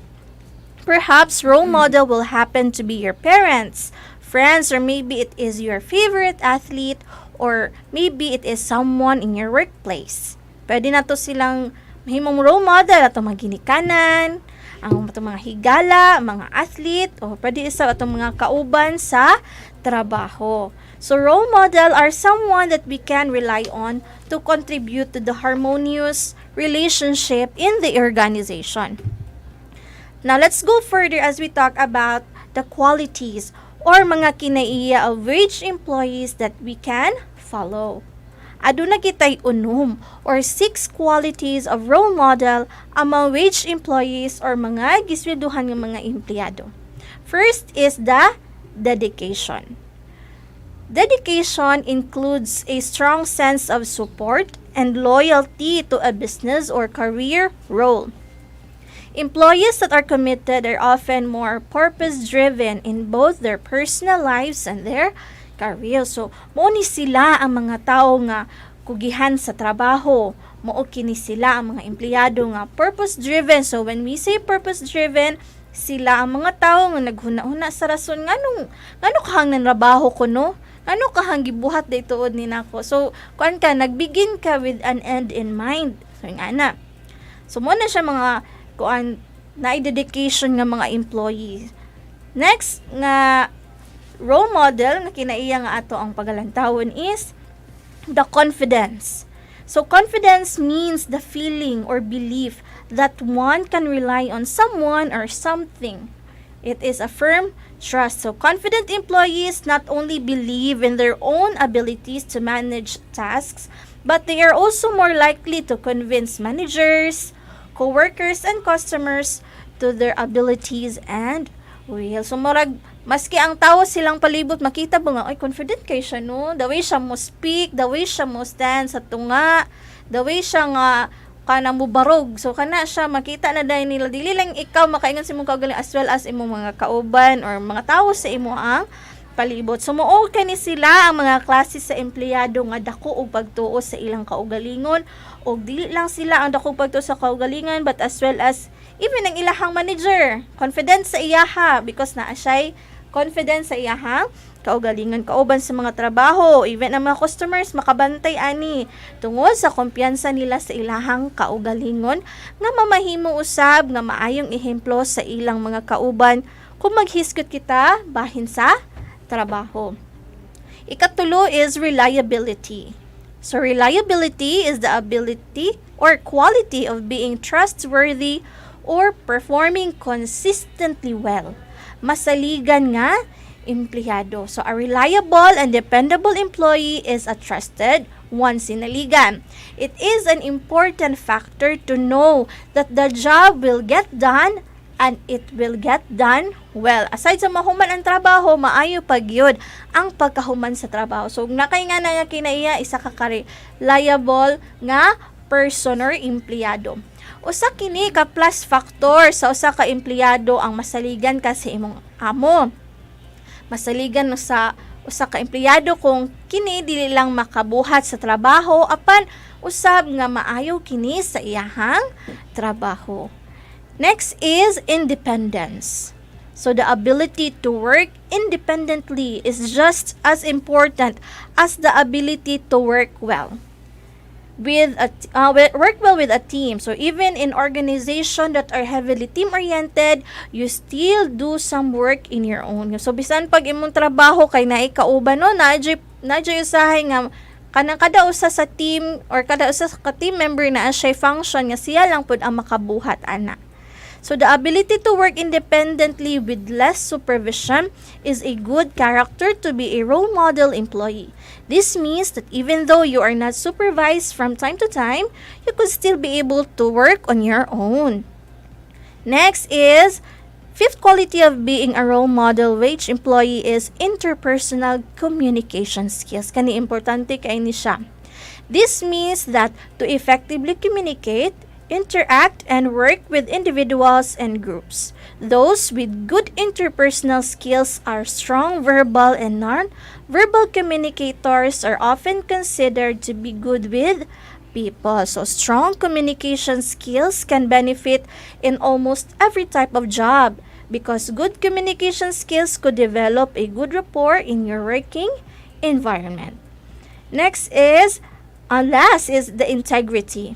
Perhaps role model will happen to be your parents, friends, or maybe it is your favorite athlete, or maybe it is someone in your workplace. Pwede na to silang mahimong role model atong mga ginikanan, ang atong mga higala, mga athlete, o pwede isa atong mga kauban sa trabaho. So role model are someone that we can rely on to contribute to the harmonious relationship in the organization. Now let's go further as we talk about the qualities or mga kinaiya of wage employees that we can follow. Aduna kitay unom or 6 qualities of role model among wage employees or mga gisweldohan ng mga empleyado. First is the dedication. Dedication includes a strong sense of support and loyalty to a business or career role. Employees that are committed are often more purpose-driven in both their personal lives and their career. So, mo ni sila ang mga tao nga kugihan sa trabaho. Mo kini sila ang mga empleyado nga purpose-driven. So, when we say purpose-driven, sila ang mga tao nga naghuna-huna sa rason ngano kahang nanrabaho ko no? Ngano kahang gibuhat daytood ni nako. So, kuan ka nagbigin ka with an end in mind. So, nga na. So, mo na siya mga kuan na dedication nga mga employees. Next nga role model nga kinaiya nga ato ang pagalantawon is the confidence. So confidence means the feeling or belief that one can rely on someone or something. It is a firm trust. So confident employees not only believe in their own abilities to manage tasks, but they are also more likely to convince managers, co-workers, and customers to their abilities and will. So murag maski ang tao silang palibot makita ba nga ay confident kay siya no, the way siya mo speak, the way siya mo stand sa tunga, the way siya nga kana mo barog, so kana siya makita na dahil nila dili lang ikaw makaingon sa imong kaugaling as well as imong mga kauban or mga tao sa imo ang palibot. So mao kani sila ang mga klase sa empleyado nga dako og pagtuo sa ilang kaugalingon, o dili lang sila ang dako pagtuo sa kaugalingon but as well as even ang ilahang manager confident sa iyaha because naa siya'y confident sa iyahang kaugalingon kauban sa mga trabaho, even ang mga customers makabantay ani tungod sa kumpiyansa nila sa ilahang kaugalingon nga mamahimo usab nga maayong ehemplo sa ilang mga kauban kung maghiskot kita bahin sa trabaho. Ikatulo is reliability. So reliability is the ability or quality of being trustworthy or performing consistently well. Masaligan nga empleyado. So a reliable and dependable employee is a trusted, once sinaligan. It is an important factor to know that the job will get done and it will get done well. Aside sa mahuman ang trabaho, maayo pagyud ang pagkahuman sa trabaho. So, nakay nga na kinaiya, isa ka reliable nga person or empleyado. Usa kini ka plus factor sa usa ka empleyado ang masaligan ka sa imong amo. Masaligan sa usa ka empleyado kung kini dili lang makabuhat sa trabaho apan usab nga maayo kini sa iyahang trabaho. Next is independence. So the ability to work independently is just as important as the ability to work well with a team. So even in organization that are heavily team oriented, you still do some work in your own. So bisan pag imong trabaho kay naay kauban no, nadyo usahay nga kanang kada usa sa team or kada usa sa team member na siya function nga siya lang pud ang makabuhat ana. So the ability to work independently with less supervision is a good character to be a role model employee. This means that even though you are not supervised from time to time, you could still be able to work on your own. Next is, fifth quality of being a role model wage employee is interpersonal communication skills. Kani importante kay ni siya. This means that to effectively communicate, interact, and work with individuals and groups. Those with good interpersonal skills are strong verbal and non-verbal communicators are often considered to be good with people. So strong communication skills can benefit in almost every type of job because good communication skills could develop a good rapport in your working environment. Next is, last is the integrity.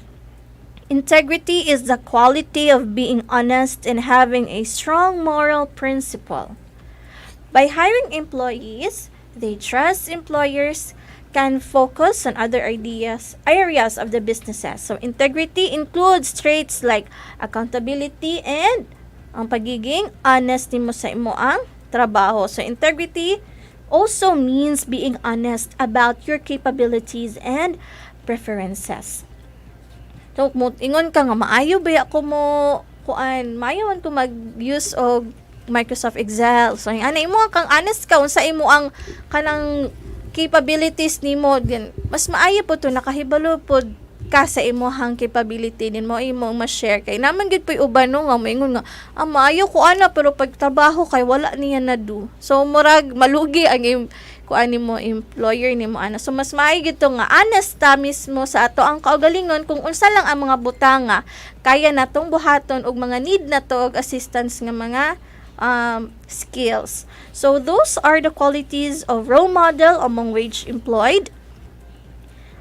Integrity is the quality of being honest and having a strong moral principle. By hiring employees, they trust employers can focus on other areas of the businesses. So integrity includes traits like accountability and ang pagiging honest nimo sa imo ang trabaho. So integrity also means being honest about your capabilities and preferences. So, ingon ka nga, maayo ba ako mo, maayo man ko mag-use og Microsoft Excel. So, ano, imo kang honest ka, unsa imo ang kanang capabilities nimo, din mas maayo po to, nakahibalo po ka sa imuhang capability din mo, imo ma-share kay. Naman gid po'y uban no, nga, maingon nga, maayo ko ana, pero pag trabaho kay, wala niya na do. So, murag, malugi ang kuan mo employer nimo ana. So mas maayos gito nga honest ta mismo sa ato ang kaugalingon kung unsa lang ang mga butanga kaya natong buhaton og mga need nato og assistance nga mga skills. So those are the qualities of role model among wage employed.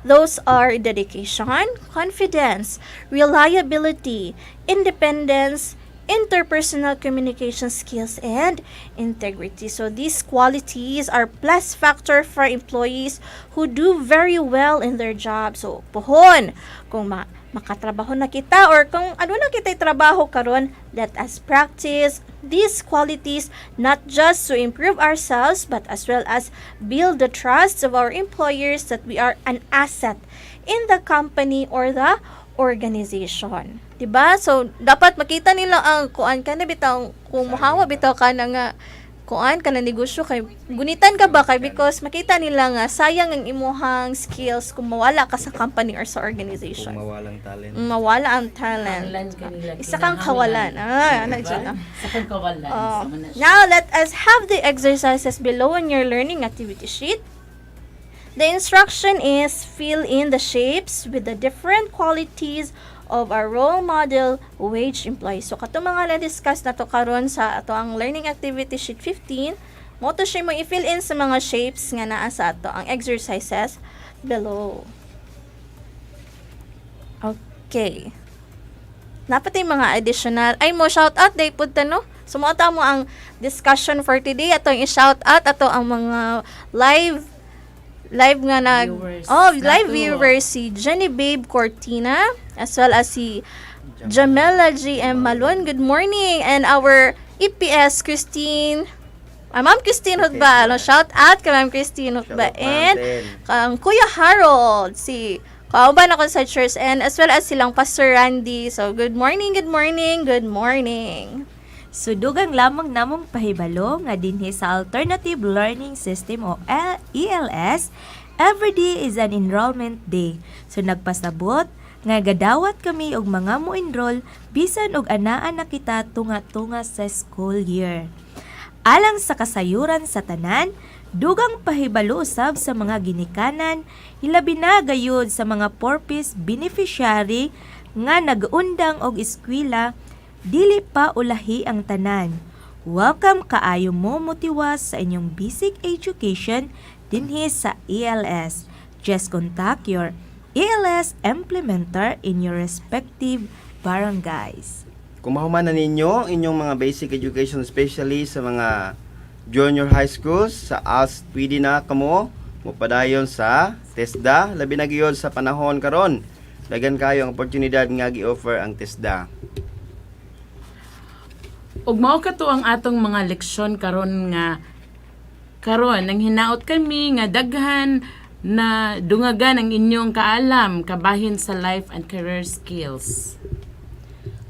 Those are dedication, confidence, reliability, independence, interpersonal communication skills, and integrity. So these qualities are plus factor for employees who do very well in their job. So pohon kung makatrabaho na kita or kung ano na kita trabaho karon, let us practice these qualities not just to improve ourselves but as well as build the trust of our employers that we are an asset in the company or the organization. Diba? So, dapat makita nila ang kuan ka na bitaw, kung muhawa bitaw ka na nga kuan ka na negosyo kay gunitan ka ba kay because makita nila nga sayang ang imuhang skills kung mawala ka sa company or sa organization. Kung mawalang talent. Mawala ang talent. Isa kang kawalan. Isa kang kawalan. Now, let us have the exercises below on your learning activity sheet. The instruction is fill in the shapes with the different qualities of our role model wage employee. So, kato mga na-discuss na to karon sa ato ang learning activity sheet 15, mo to siya mo i-fill in sa mga shapes nga naa sa ato ang exercises below. Okay. Napatay mga additional, ay mo shout out day pud no? So, mo mo ang discussion for today. Ato ang i-shout out ato ang mga live nga viewers. Live viewers si Jenny Babe Cortina as well as si Jamela GM Malon. Good morning. And our EPS Christine Ma'am Christine Hutba, shout out kay Ma'am Christine Hutba, Shout out, and Martin. Kuya Harold, si kauban ako sa church, and as well as silang Pastor Randy. So, good morning, good morning, good morning. Sudugang lamang namong pahibalo nga dinhi sa Alternative Learning System o ELS, every day is an enrollment day. So nagpasabot nga gadawat kami og mga mo-enroll bisan og anaa na kita tunga-tunga sa school year. Alang sa kasayuran sa tanan, dugang pahibalo usab sa mga ginikanan, hilabi na gayud sa mga purpose beneficiary nga nag-undang og eskwela, dili pa ulahi ang tanan. Welcome kaayo mo motiwas sa inyong basic education dinhi sa ELS. Just contact your ELS implementer in your respective barangays. Kung mahuman na ninyo inyong mga basic education, especially sa mga junior high schools, sa ALS, pwede na kamo mupadayon sa TESDA, labi na gyud sa panahon karon. Dagan kayo ang oportunidad nga gi-offer ang TESDA. Ug mao kato ang atong mga leksyon karon nang hinaot kami nga daghan na dungagan ang inyong kaalam kabahin sa life and career skills.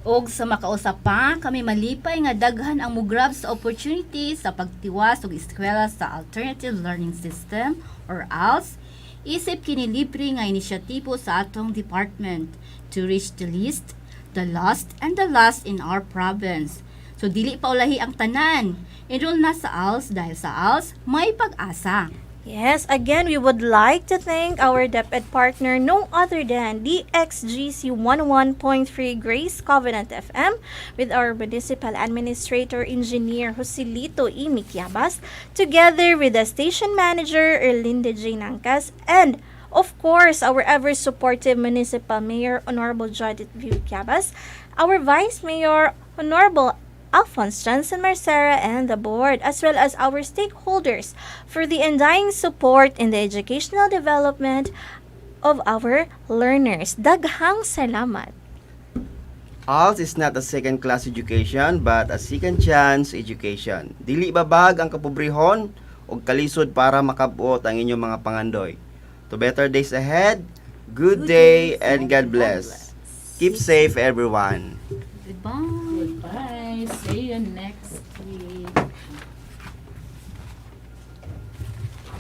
Og sa makausap pa, kami malipay nga daghan ang mugrab sa opportunity sa pagtiwas og eskwela sa Alternative Learning System or ALS, isip kini libre nga inisyatibo sa atong department to reach the least, the lost, and the last in our province. So dili pa ulahi ang tanan. Enroll na sa ALS dahil sa ALS may pag-asa. Yes, again, we would like to thank our DepEd partner, no other than DXGC 11.3 Grace Covenant FM, with our Municipal Administrator Engineer Joselito E. Miquiabas, together with the Station Manager Erlinda J. Nangkas, and of course, our ever-supportive Municipal Mayor Honorable Judith V. Miquiabas, our Vice Mayor Honorable Alphonse Johnson Marcera, and the board, as well as our stakeholders, for the undying support in the educational development of our learners. Daghang salamat. ALS is not a second-class education but a second-chance education. Dili babag ang kapobrehon o kalisod para makabuot ang inyong mga pangandoy. To better days ahead, good day and God bless. Keep safe, everyone. Goodbye. Goodbye. See you next week.